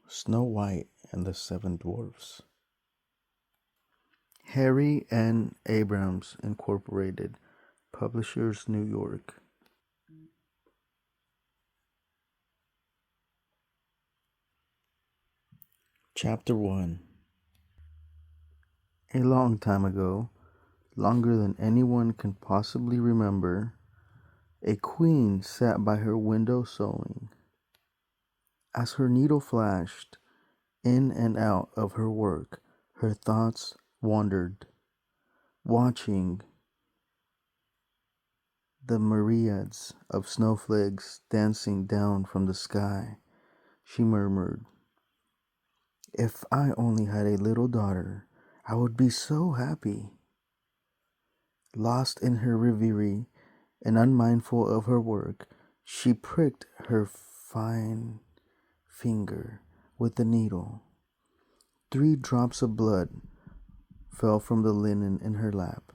Snow White and the Seven Dwarfs. Harry and Abrams Incorporated, Publishers, New York. Chapter 1. A long time ago, longer than anyone can possibly remember, a queen sat by her window sewing. As her needle flashed in and out of her work, her thoughts wandered, watching the myriads of snowflakes dancing down from the sky. She murmured, "If I only had a little daughter, I would be so happy." Lost in her reverie and unmindful of her work, she pricked her fine finger with the needle. 3 drops of blood fell from the linen in her lap,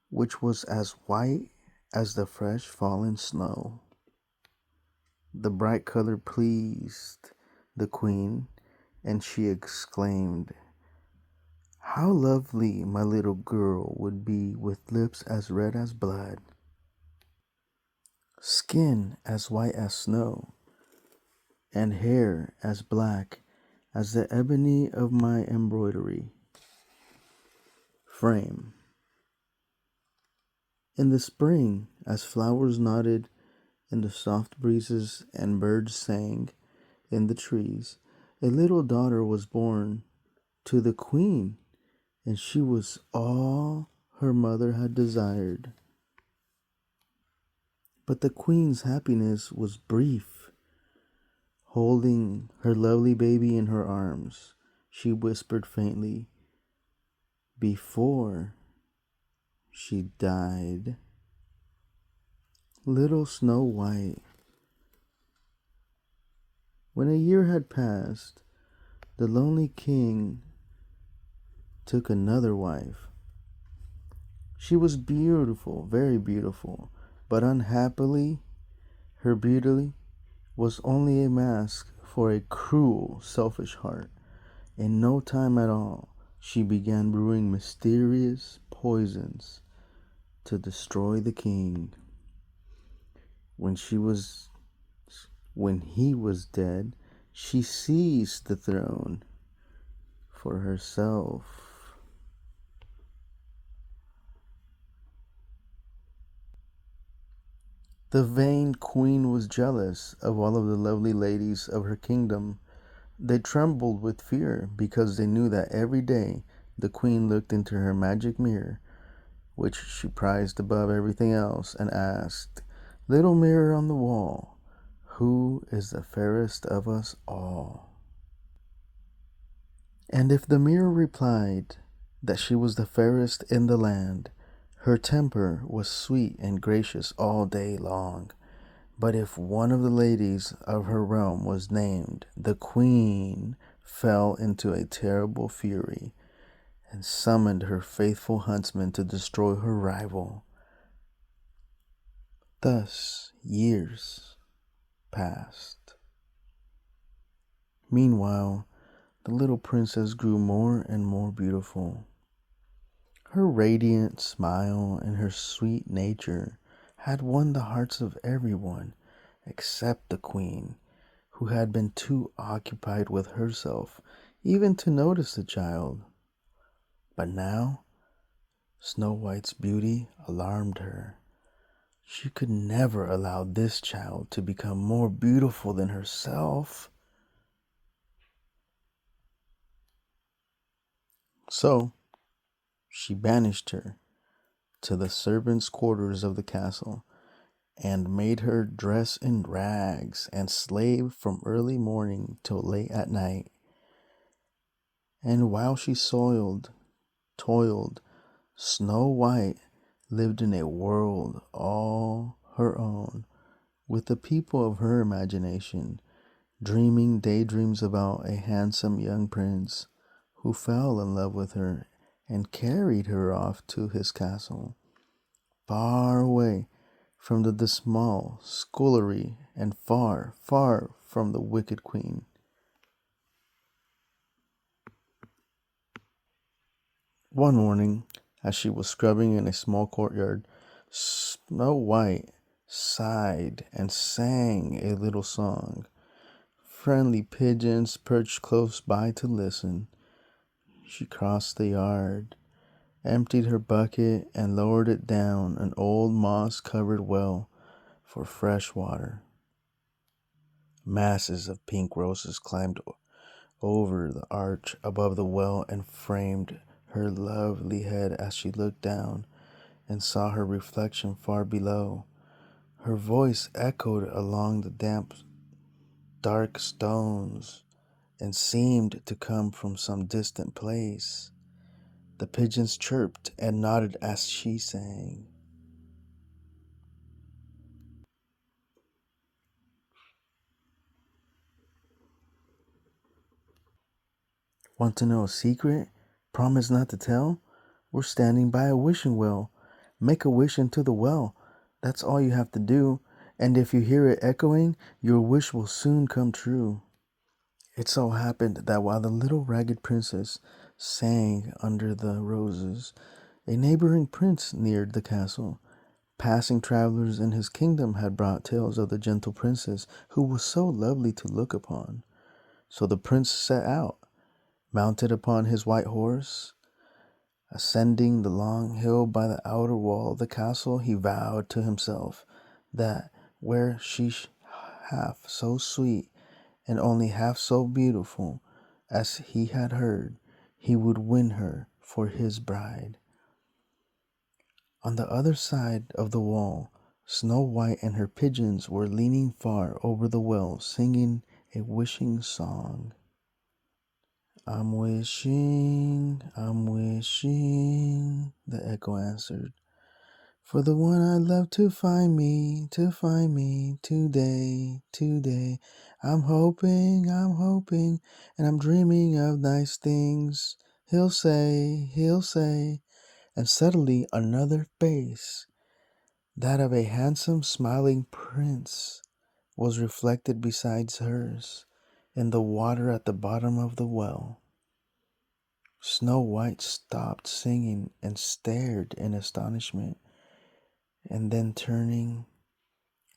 which was as white as the fresh fallen snow. The bright color pleased the queen, and she exclaimed, "How lovely my little girl would be with lips as red as blood, skin as white as snow, and hair as black as the ebony of my embroidery frame." In the spring, as flowers nodded in the soft breezes and birds sang in the trees, a little daughter was born to the queen, and she was all her mother had desired. But the queen's happiness was brief. Holding her lovely baby in her arms, she whispered faintly, before she died, "Little Snow White." When a year had passed, the lonely king took another wife. She was beautiful, very beautiful, but unhappily, her beauty was only a mask for a cruel, selfish heart. In no time at all, she began brewing mysterious poisons to destroy the king. When she was when he was dead, she seized the throne for herself. The vain queen was jealous of all of the lovely ladies of her kingdom. They trembled with fear because they knew that every day the queen looked into her magic mirror, which she prized above everything else, and asked, "Little mirror on the wall, who is the fairest of us all?" And if the mirror replied that she was the fairest in the land, her temper was sweet and gracious all day long. But if one of the ladies of her realm was named, the queen fell into a terrible fury and summoned her faithful huntsman to destroy her rival. Thus years passed. Meanwhile, the little princess grew more and more beautiful. Her radiant smile and her sweet nature had won the hearts of everyone except the queen, who had been too occupied with herself even to notice the child. But now Snow White's beauty alarmed her. She could never allow this child to become more beautiful than herself. So she banished her to the servants' quarters of the castle and made her dress in rags and slave from early morning till late at night. And while she toiled, Snow White lived in a world all her own with the people of her imagination, dreaming daydreams about a handsome young prince who fell in love with her and carried her off to his castle, far away from the dismal scullery and far, far from the wicked queen. One morning, as she was scrubbing in a small courtyard, Snow White sighed and sang a little song. Friendly pigeons perched close by to listen. She crossed the yard, emptied her bucket, and lowered it down an old moss covered well for fresh water. Masses of pink roses climbed over the arch above the well and framed her lovely head as she looked down and saw her reflection far below. Her voice echoed along the damp, dark stones and seemed to come from some distant place. The pigeons chirped and nodded as she sang. Want to know a secret? Promise not to tell? We're standing by a wishing well. Make a wish into the well. That's all you have to do. And if you hear it echoing, your wish will soon come true. It so happened that while the little ragged princess sang under the roses, a neighboring prince neared the castle. Passing travelers in his kingdom had brought tales of the gentle princess who was so lovely to look upon. So the prince set out, mounted upon his white horse. Ascending the long hill by the outer wall of the castle, he vowed to himself that were she half so sweet and only half so beautiful as he had heard, he would win her for his bride. On the other side of the wall, Snow White and her pigeons were leaning far over the well, singing a wishing song. I'm wishing, the echo answered, for the one I love to find me today, today. I'm hoping, and I'm dreaming of nice things. He'll say, and suddenly another face, that of a handsome, smiling prince, was reflected beside hers in the water at the bottom of the well. Snow White stopped singing and stared in astonishment, and then turning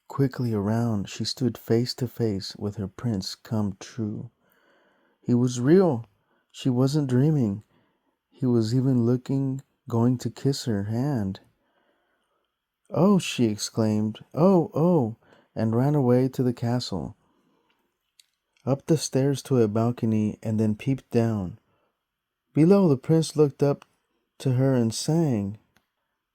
quickly around, she stood face to face with her prince come true. He was real. She wasn't dreaming. He was even going to kiss her hand. Oh, she exclaimed, oh, and ran away to the castle, up the stairs to a balcony, and then peeped down. Below, the prince looked up to her and sang,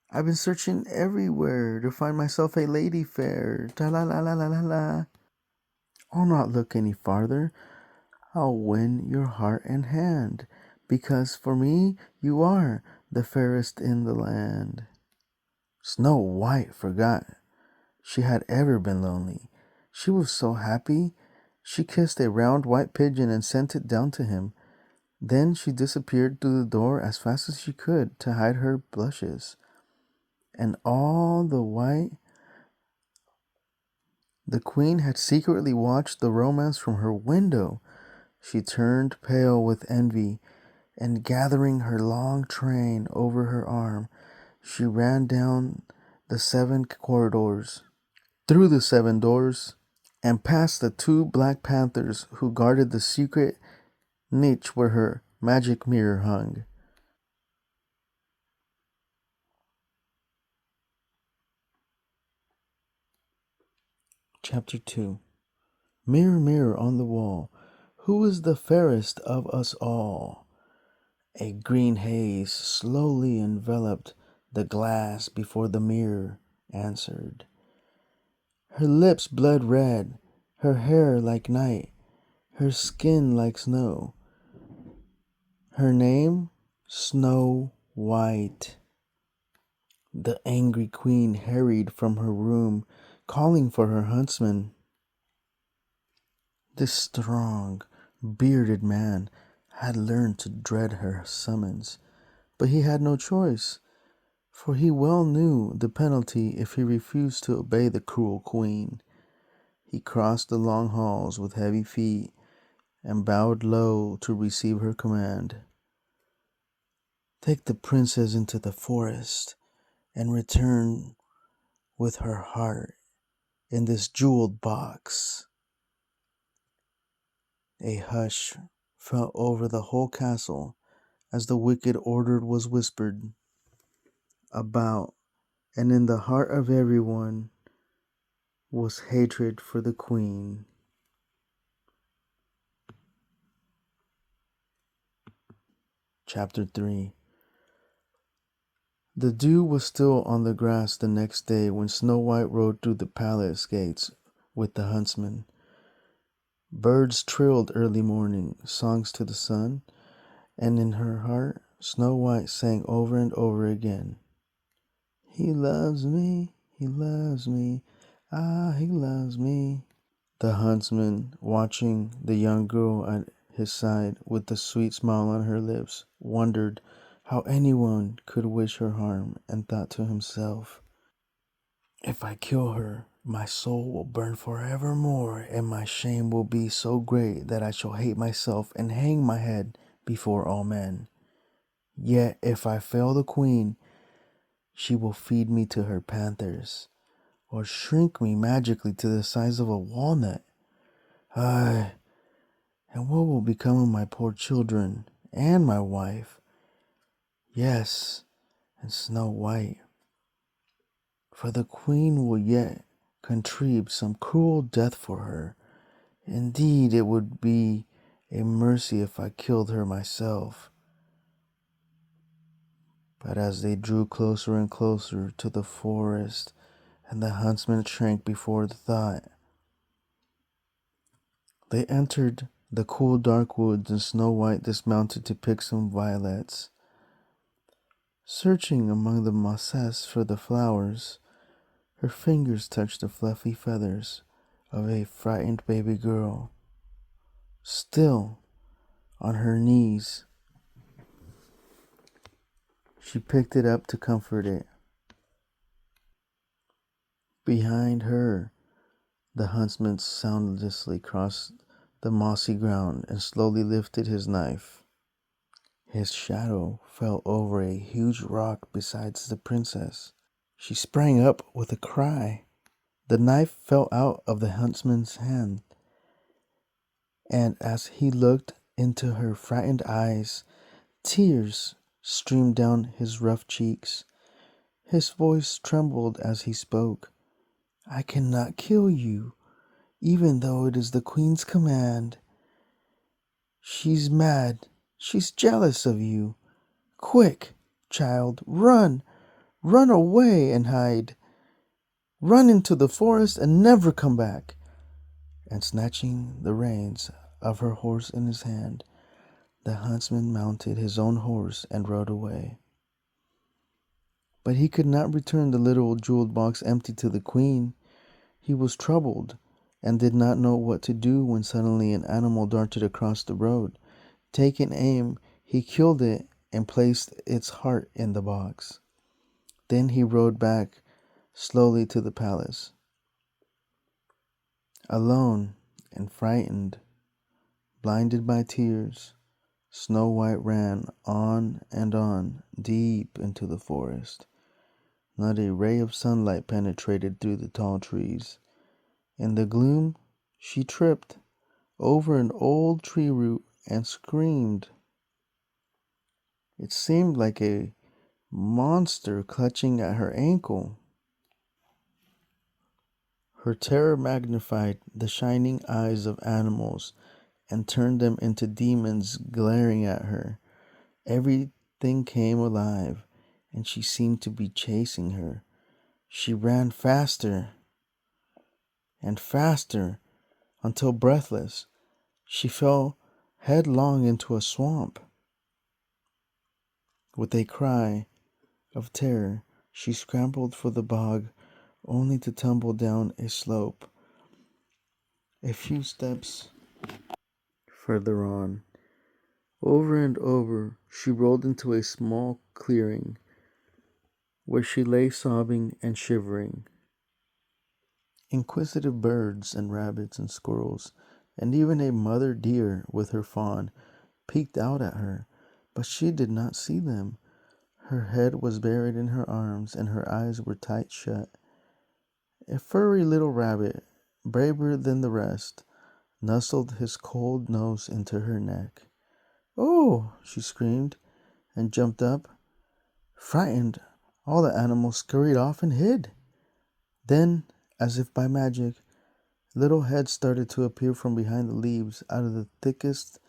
I've been searching everywhere to find myself a lady fair. Ta la la la la la la. I'll not look any farther. I'll win your heart and hand, because for me you are the fairest in the land. Snow White forgot she had ever been lonely. She was so happy. She kissed a round white pigeon and sent it down to him. Then she disappeared through the door as fast as she could to hide her blushes. And all the white the queen had secretly watched the romance from her window. She turned pale with envy, and gathering her long train over her arm, she ran down the 7 corridors, through the 7 doors, and past the 2 black panthers who guarded the secret niche where her magic mirror hung. Chapter 2. Mirror, mirror on the wall, who is the fairest of us all? A green haze slowly enveloped the glass before the mirror answered. Her lips blood red, her hair like night, her skin like snow. Her name, Snow White. The angry queen hurried from her room, calling for her huntsman. This strong, bearded man had learned to dread her summons, but he had no choice, for he well knew the penalty if he refused to obey the cruel queen. He crossed the long halls with heavy feet and bowed low to receive her command. Take the princess into the forest and return with her heart in this jeweled box." A hush fell over the whole castle as the wicked order was whispered about, and in the heart of everyone was hatred for the queen. Chapter 3. The dew was still on the grass the next day when Snow White rode through the palace gates with the huntsman. Birds trilled early morning songs to the sun, and in her heart Snow White sang over and over again, "He loves me, he loves me, ah, he loves me." The huntsman, watching the young girl at his side with the sweet smile on her lips, wondered how anyone could wish her harm, and thought to himself, "If I kill her, my soul will burn forevermore, and my shame will be so great that I shall hate myself and hang my head before all men. Yet if I fail the queen, she will feed me to her panthers, or shrink me magically to the size of a walnut. Ay, and what will become of my poor children and my wife? Yes, and Snow White. For the queen will yet contrive some cruel death for her. Indeed, it would be a mercy if I killed her myself." But as they drew closer and closer to the forest, and the huntsman shrank before the thought, they entered the cool dark woods, and Snow White dismounted to pick some violets. Searching among the mosses for the flowers, her fingers touched the fluffy feathers of a frightened baby girl. Still on her knees, she picked it up to comfort it. Behind her, the huntsman soundlessly crossed the mossy ground and slowly lifted his knife. His shadow fell over a huge rock beside the princess. She sprang up with a cry. The knife fell out of the huntsman's hand, and as he looked into her frightened eyes, tears streamed down his rough cheeks. His voice trembled as he spoke. "I cannot kill you, even though it is the queen's command. She's mad. She's jealous of you. Quick, child, run! Run away and hide. Run into the forest and never come back." And snatching the reins of her horse in his hand, the huntsman mounted his own horse and rode away. But he could not return the little jeweled box empty to the queen. He was troubled and did not know what to do when suddenly an animal darted across the road. Taking aim, he killed it and placed its heart in the box. Then he rode back slowly to the palace. Alone and frightened, blinded by tears, Snow White ran on and on, deep into the forest. Not a ray of sunlight penetrated through the tall trees. In the gloom, she tripped over an old tree root and screamed. It seemed like a monster clutching at her ankle. Her terror magnified the shining eyes of animals and turned them into demons glaring at her. Everything came alive, and she seemed to be chasing her. She ran faster and faster until, breathless, she fell headlong into a swamp. With a cry of terror, she scrambled for the bog, only to tumble down a slope. A few steps further on, over and over, she rolled into a small clearing, where she lay sobbing and shivering. Inquisitive birds and rabbits and squirrels, and even a mother deer with her fawn, peeked out at her, but she did not see them. Her head was buried in her arms and her eyes were tight shut. A furry little rabbit, braver than the rest, nuzzled his cold nose into her neck. "Oh!" she screamed, and jumped up. Frightened, all the animals scurried off and hid. Then, as if by magic, little heads started to appear from behind the leaves, out of the thickest,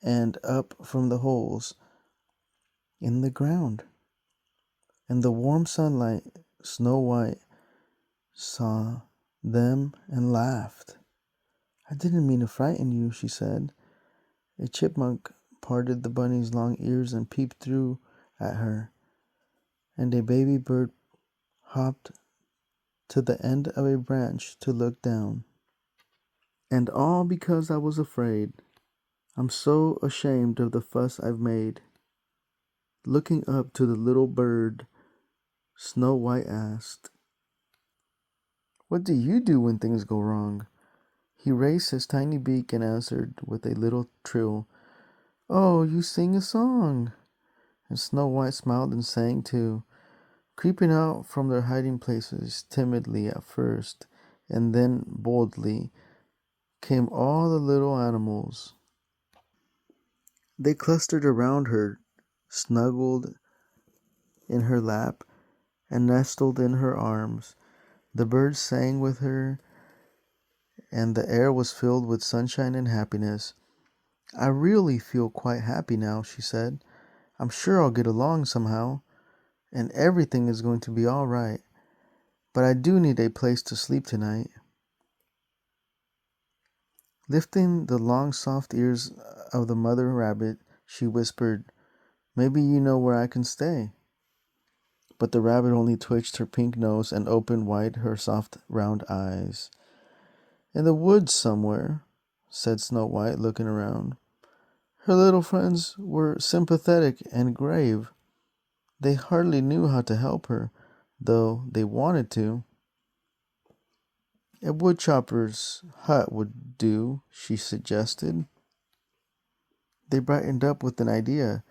and up from the holes in the ground. In the warm sunlight, Snow White saw them and laughed. "I didn't mean to frighten you," she said. A chipmunk parted the bunny's long ears and peeped through at her, and a baby bird hopped to the end of a branch to look down. "And all because I was afraid. I'm so ashamed of the fuss I've made." Looking up to the little bird, Snow White asked, "What do you do when things go wrong?" He raised his tiny beak and answered with a little trill, "Oh, you sing a song." And Snow White smiled and sang too, creeping out from their hiding places timidly at first, and then boldly, came all the little animals. They clustered around her, snuggled in her lap, and nestled in her arms. The birds sang with her, and the air was filled with sunshine and happiness. "I really feel quite happy now," she said. "I'm sure I'll get along somehow, and everything is going to be all right. But I do need a place to sleep tonight." Lifting the long soft ears of the mother rabbit, she whispered, "Maybe you know where I can stay." But the rabbit only twitched her pink nose and opened wide her soft round eyes. "In the woods somewhere," said Snow White, looking around. Her little friends were sympathetic and grave. They hardly knew how to help her, though they wanted to. "A woodchopper's hut would do," she suggested. They brightened up with an idea.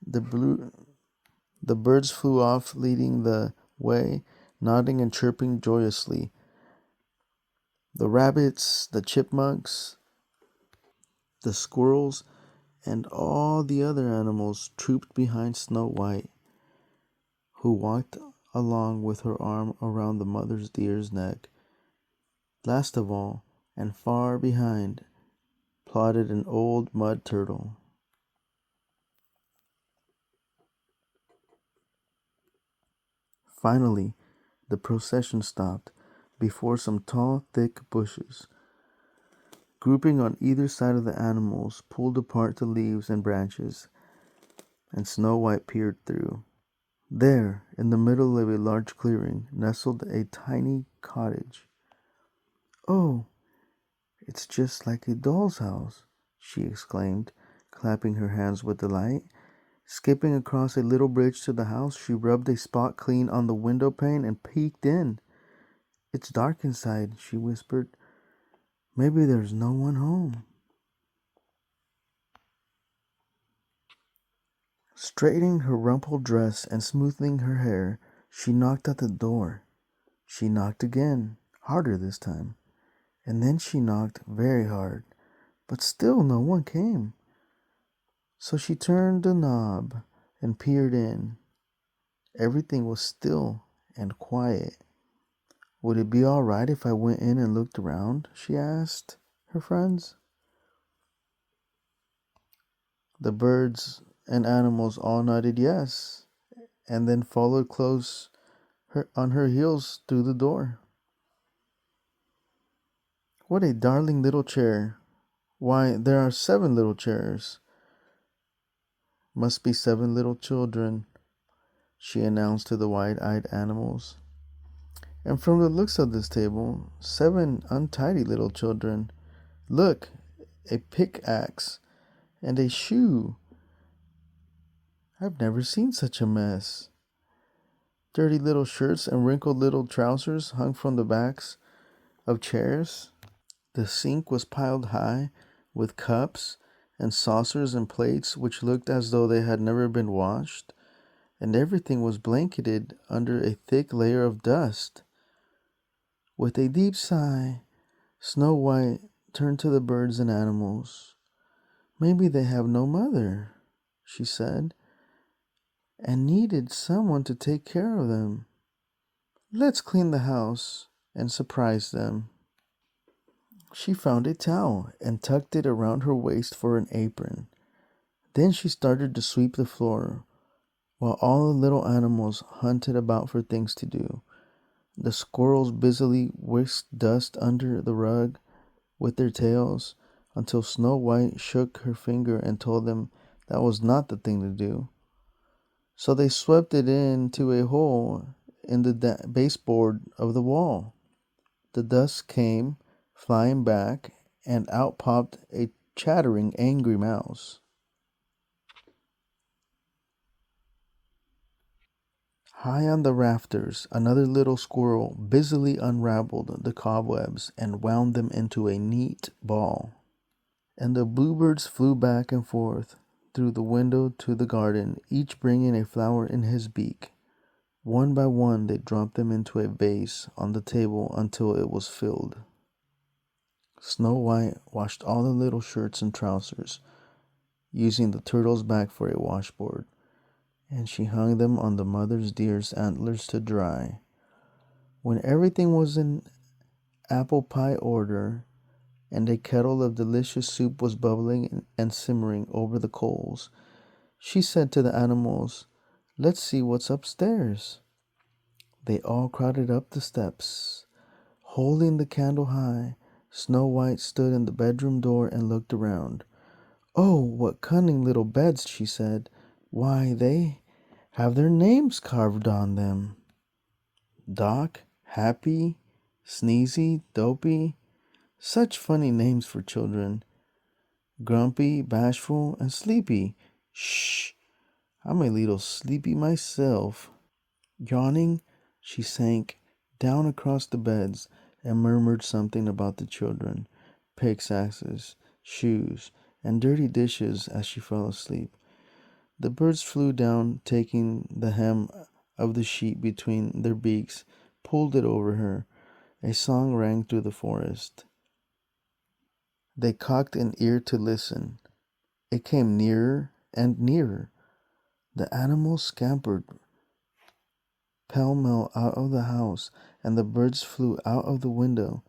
The birds flew off, leading the way, nodding and chirping joyously. The rabbits, the chipmunks, the squirrels, and all the other animals trooped behind Snow White, who walked along with her arm around the mother deer's neck. Last of all, and far behind, plodded an old mud turtle. Finally, the procession stopped before some tall, thick bushes. Grouping on either side of the animals pulled apart the leaves and branches, and Snow White peered through. There, in the middle of a large clearing, nestled a tiny cottage. "Oh, it's just like a doll's house," she exclaimed, clapping her hands with delight. Skipping across a little bridge to the house, she rubbed a spot clean on the window pane and peeked in. "It's dark inside," she whispered. "Maybe there's no one home." Straightening her rumpled dress and smoothing her hair, she knocked at the door. She knocked again, harder this time, and then she knocked very hard, but still no one came. So she turned the knob and peered in. Everything was still and quiet. "Would it be all right if I went in and looked around?" she asked her friends. The birds and animals all nodded yes, and then followed close on her heels through the door. "What a darling little chair! Why, there are 7 little chairs. Must be 7 little children," she announced to the wide-eyed animals. "And from the looks of this table, 7 untidy little children. Look, a pickaxe and a shoe. I've never seen such a mess. Dirty little shirts and wrinkled little trousers hung from the backs of chairs. The sink was piled high with cups and saucers and plates which looked as though they had never been washed. and everything was blanketed under a thick layer of dust. With a deep sigh, Snow White turned to the birds and animals. Maybe they have no mother, she said, and needed someone to take care of them. Let's clean the house and surprise them. She found a towel and tucked it around her waist for an apron. Then she started to sweep the floor, while all the little animals hunted about for things to do. The squirrels busily whisked dust under the rug with their tails until Snow White shook her finger and told them that was not the thing to do. So they swept it into a hole in the baseboard of the wall. The dust came flying back, and out popped a chattering, angry mouse. High on the rafters, another little squirrel busily unraveled the cobwebs and wound them into a neat ball. And the bluebirds flew back and forth through the window to the garden, each bringing a flower in his beak. One by one, they dropped them into a vase on the table until it was filled. Snow White washed all the little shirts and trousers, using the turtle's back for a washboard, and she hung them on the mother's deer's antlers to dry. When everything was in apple pie order, and a kettle of delicious soup was bubbling and simmering over the coals, she said to the animals, "Let's see what's upstairs." They all crowded up the steps. Holding the candle high, Snow White stood in the bedroom door and looked around. "Oh, what cunning little beds," she said. "Why, they have their names carved on them. Doc, Happy, Sneezy, Dopey. Such funny names for children. Grumpy, Bashful, and Sleepy. Shh, I'm a little sleepy myself." Yawning, she sank down across the beds and murmured something about the children, pickaxes, shoes, and dirty dishes as she fell asleep. The birds flew down, taking the hem of the sheet between their beaks, pulled it over her. A song rang through the forest. They cocked an ear to listen. It came nearer and nearer. The animals scampered pell-mell out of the house, and the birds flew out of the window.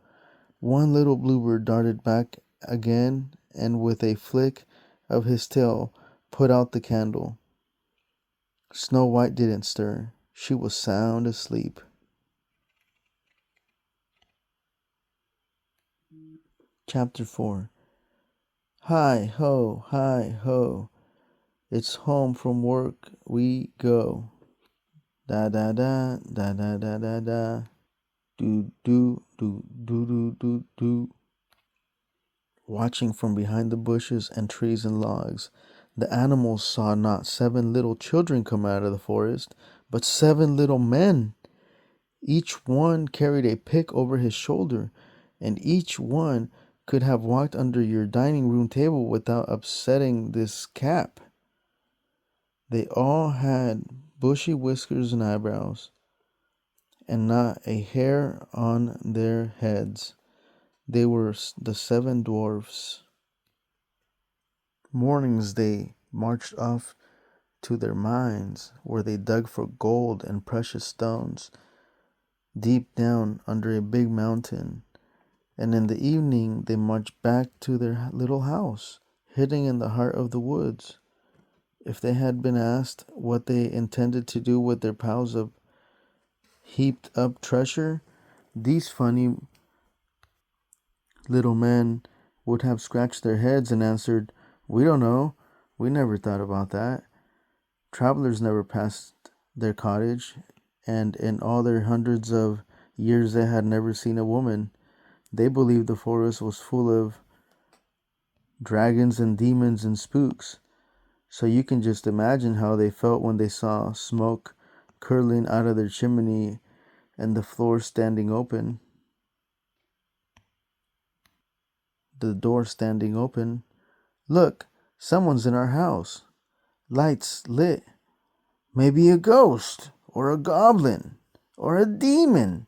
One little bluebird darted back again, and with a flick of his tail put out the candle. Snow White didn't stir. She was sound asleep. Chapter 4. Hi ho, hi ho, it's home from work we go. Da da da, da da da da da. Do do do do do do do. Watching from behind the bushes and trees and logs, the animals saw not 7 little children come out of the forest, but 7 little men. Each one carried a pick over his shoulder, and each one could have walked under your dining room table without upsetting this cap. They all had bushy whiskers and eyebrows, and not a hair on their heads. They were the 7 dwarfs. Mornings they marched off to their mines, where they dug for gold and precious stones, deep down under a big mountain. And in the evening they marched back to their little house, hidden in the heart of the woods. If they had been asked what they intended to do with their piles of heaped up treasure, these funny little men would have scratched their heads and answered, "We don't know. We never thought about that." Travelers never passed their cottage, and in all their hundreds of years they had never seen a woman. They believed the forest was full of dragons and demons and spooks. So you can just imagine how they felt when they saw smoke curling out of their chimney and the floor standing open. The door standing open. "Look, someone's in our house. Lights lit. Maybe a ghost, or a goblin, or a demon,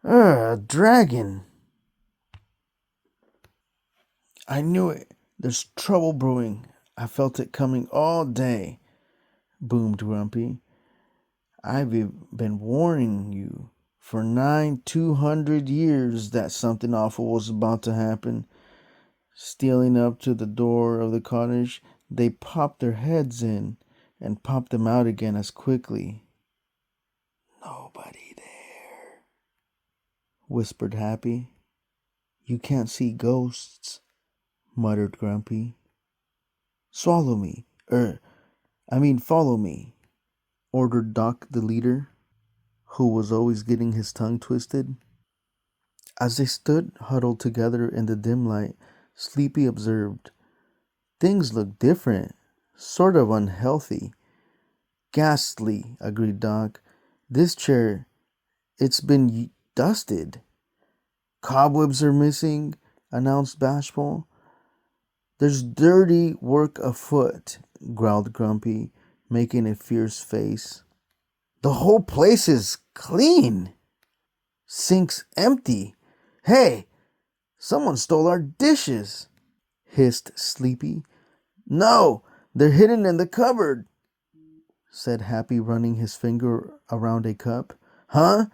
a dragon. I knew it. There's trouble brewing. I felt it coming all day, boomed Grumpy. I've been warning you for 200 years that something awful was about to happen. Stealing up to the door of the cottage, they popped their heads in and popped them out again as quickly. Nobody there, whispered Happy. You can't see ghosts, muttered Grumpy. Follow me, ordered Doc the leader, who was always getting his tongue twisted. As they stood huddled together in the dim light, Sleepy observed, things look different, sort of unhealthy. Ghastly, agreed Doc. This chair, it's been dusted. Cobwebs are missing, announced Bashful. There's dirty work afoot, growled Grumpy, making a fierce face. The whole place is clean. Sink's empty. Hey, someone stole our dishes, hissed Sleepy. No, they're hidden in the cupboard, said Happy, running his finger around a cup. Huh?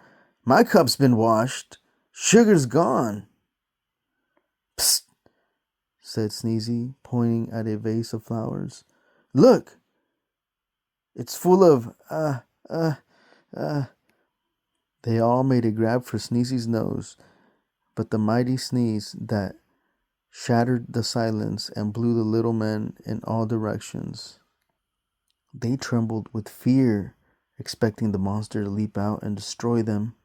My cup's been washed. Sugar's gone. Psst, said Sneezy, pointing at a vase of flowers. Look, it's full of, They all made a grab for Sneezy's nose, but the mighty sneeze that shattered the silence and blew the little men in all directions. They trembled with fear, expecting the monster to leap out and destroy them.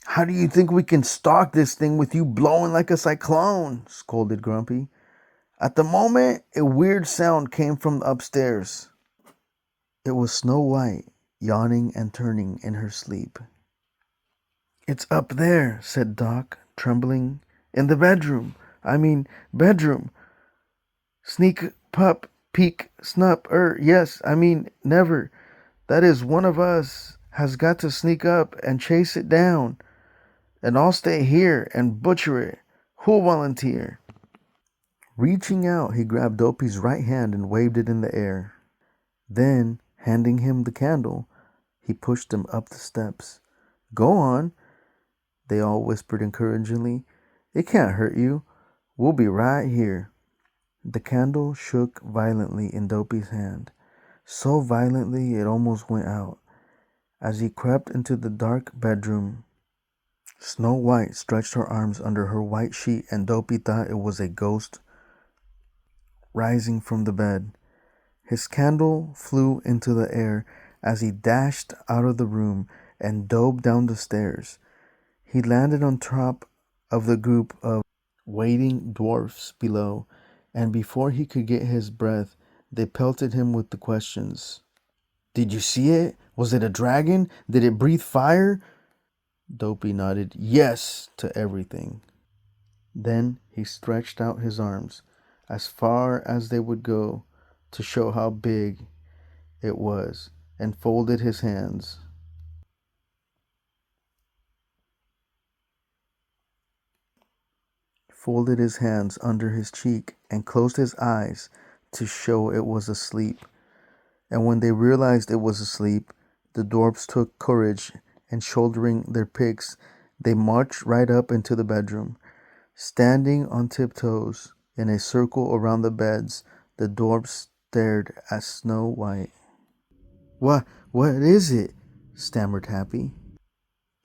How do you think we can stalk this thing with you blowing like a cyclone? Scolded Grumpy. At the moment, a weird sound came from upstairs. It was Snow White, yawning and turning in her sleep. It's up there, said Doc, trembling. In the bedroom. Bedroom. Sneak, pup, peek, snup, yes, never. That is, one of us has got to sneak up and chase it down. And I'll stay here and butcher it. Who'll volunteer? Reaching out, he grabbed Dopey's right hand and waved it in the air. Then, handing him the candle, he pushed him up the steps. Go on, they all whispered encouragingly. It can't hurt you. We'll be right here. The candle shook violently in Dopey's hand, so violently it almost went out. As he crept into the dark bedroom, Snow White stretched her arms under her white sheet, and Dopey thought it was a ghost rising from the bed. His candle flew into the air as he dashed out of the room and dove down the stairs. He landed on top of the group of waiting dwarfs below, and before he could get his breath, they pelted him with the questions. Did you see it? Was it a dragon? Did it breathe fire? Dopey nodded yes to everything. Then he stretched out his arms as far as they would go to show how big it was, and folded his hands. Folded his hands under his cheek and closed his eyes to show it was asleep. And when they realized it was asleep, the dwarfs took courage, and shouldering their picks, they marched right up into the bedroom. Standing on tiptoes in a circle around the beds, the dwarfs stared at Snow White. What is it? Stammered Happy.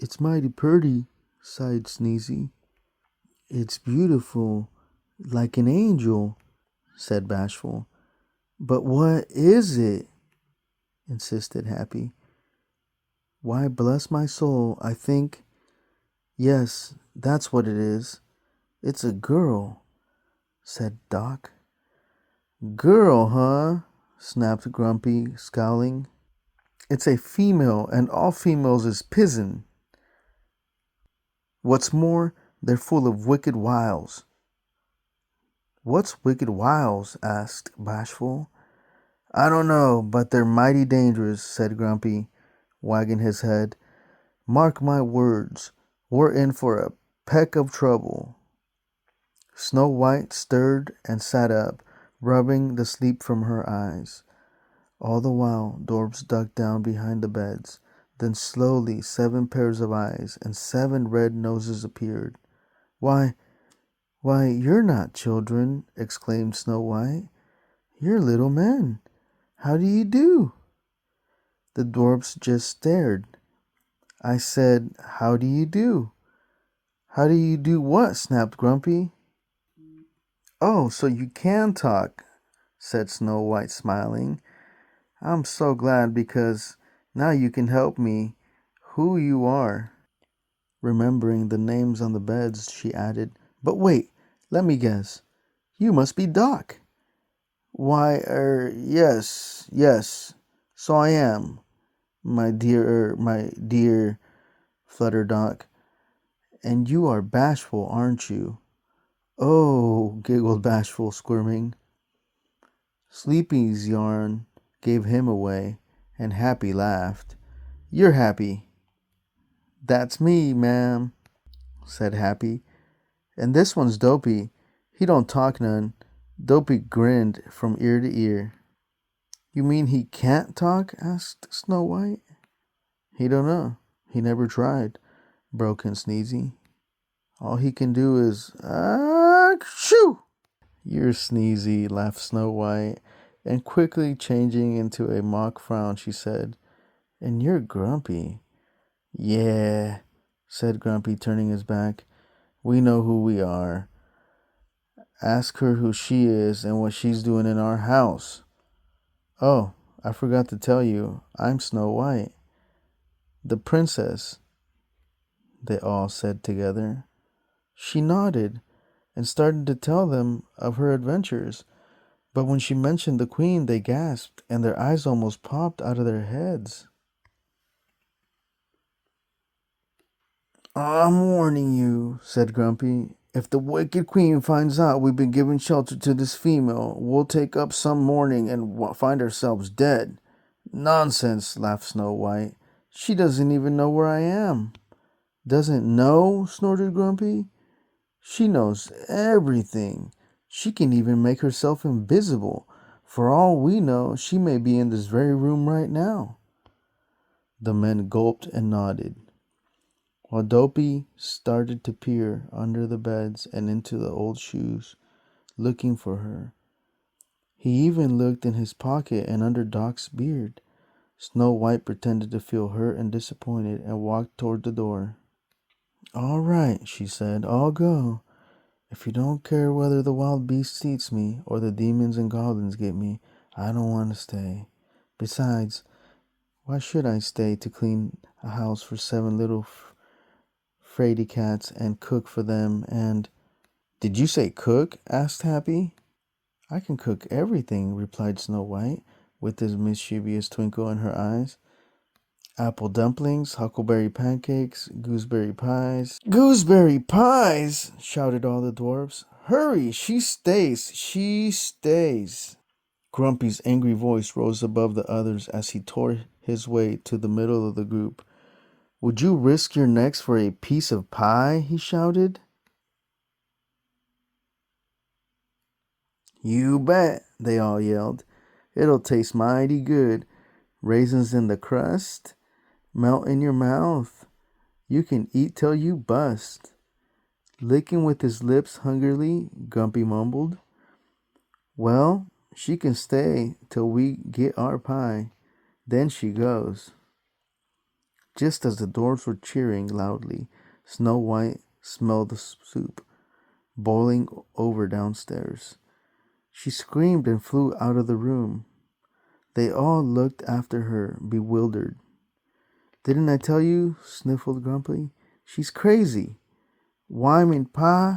It's mighty pretty, sighed Sneezy. It's beautiful, like an angel, said Bashful. But what is it? Insisted Happy. Why, bless my soul, I think, yes, that's what it is. It's a girl, said Doc. Girl, huh? Snapped Grumpy, scowling. It's a female, and all females is pizen. What's more, they're full of wicked wiles. What's wicked wiles? Asked Bashful. I don't know, but they're mighty dangerous, said Grumpy, wagging his head. Mark my words, we're in for a peck of trouble. Snow White stirred and sat up, rubbing the sleep from her eyes. All the while, Dwarfs ducked down behind the beds. Then slowly 7 pairs of eyes and 7 red noses appeared. Why, you're not children, exclaimed Snow White. You're little men. How do you do? The dwarfs just stared. I said, how do you do? How do you do what? Snapped Grumpy. Oh, so you can talk, said Snow White, smiling. I'm so glad because now you can help me who you are. Remembering the names on the beds, she added, but wait, let me guess. You must be Doc. Why, yes, so I am, my dear, fluttered Doc. And you are bashful, aren't you? Oh, giggled Bashful, squirming. Sleepy's yarn gave him away, and Happy laughed. You're Happy. That's me, ma'am, said Happy. And this one's Dopey. He don't talk none. Dopey grinned from ear to ear. You mean he can't talk? Asked Snow White. He don't know. He never tried, broke in Sneezy. All he can do is, shoo! You're sneezy, laughed Snow White, and quickly changing into a mock frown, she said, and you're grumpy. Yeah, said Grumpy, turning his back. We know who we are. Ask her who she is and what she's doing in our house. Oh, I forgot to tell you, I'm Snow White. The princess, they all said together. She nodded and started to tell them of her adventures, but when she mentioned the queen, they gasped and their eyes almost popped out of their heads. I'm warning you, said Grumpy. If the wicked queen finds out we've been giving shelter to this female, we'll take up some mourning and find ourselves dead. Nonsense, laughed Snow White. She doesn't even know where I am. Doesn't know? Snorted Grumpy. She knows everything. She can even make herself invisible. For all we know, she may be in this very room right now. The men gulped and nodded, while Dopey started to peer under the beds and into the old shoes, looking for her. He even looked in his pocket and under Doc's beard. Snow White pretended to feel hurt and disappointed and walked toward the door. All right, she said, I'll go. If you don't care whether the wild beast eats me or the demons and goblins get me, I don't want to stay. Besides, why should I stay to clean a house for 7 little fraidy cats and cook for them and... Did you say cook? Asked Happy. I can cook everything, replied Snow White, with a mischievous twinkle in her eyes. Apple dumplings, huckleberry pancakes, gooseberry pies. Gooseberry pies! Shouted all the dwarfs. Hurry, she stays. Grumpy's angry voice rose above the others as he tore his way to the middle of the group. Would you risk your necks for a piece of pie? He shouted. You bet, they all yelled. It'll taste mighty good. Raisins in the crust, melt in your mouth. You can eat till you bust. Licking with his lips hungrily, Grumpy mumbled. Well, she can stay till we get our pie. Then she goes. Just as the dwarfs were cheering loudly, Snow White smelled the soup boiling over downstairs. She screamed and flew out of the room. They all looked after her, bewildered. Didn't I tell you? Sniffled Grumpy. She's crazy. Why, pie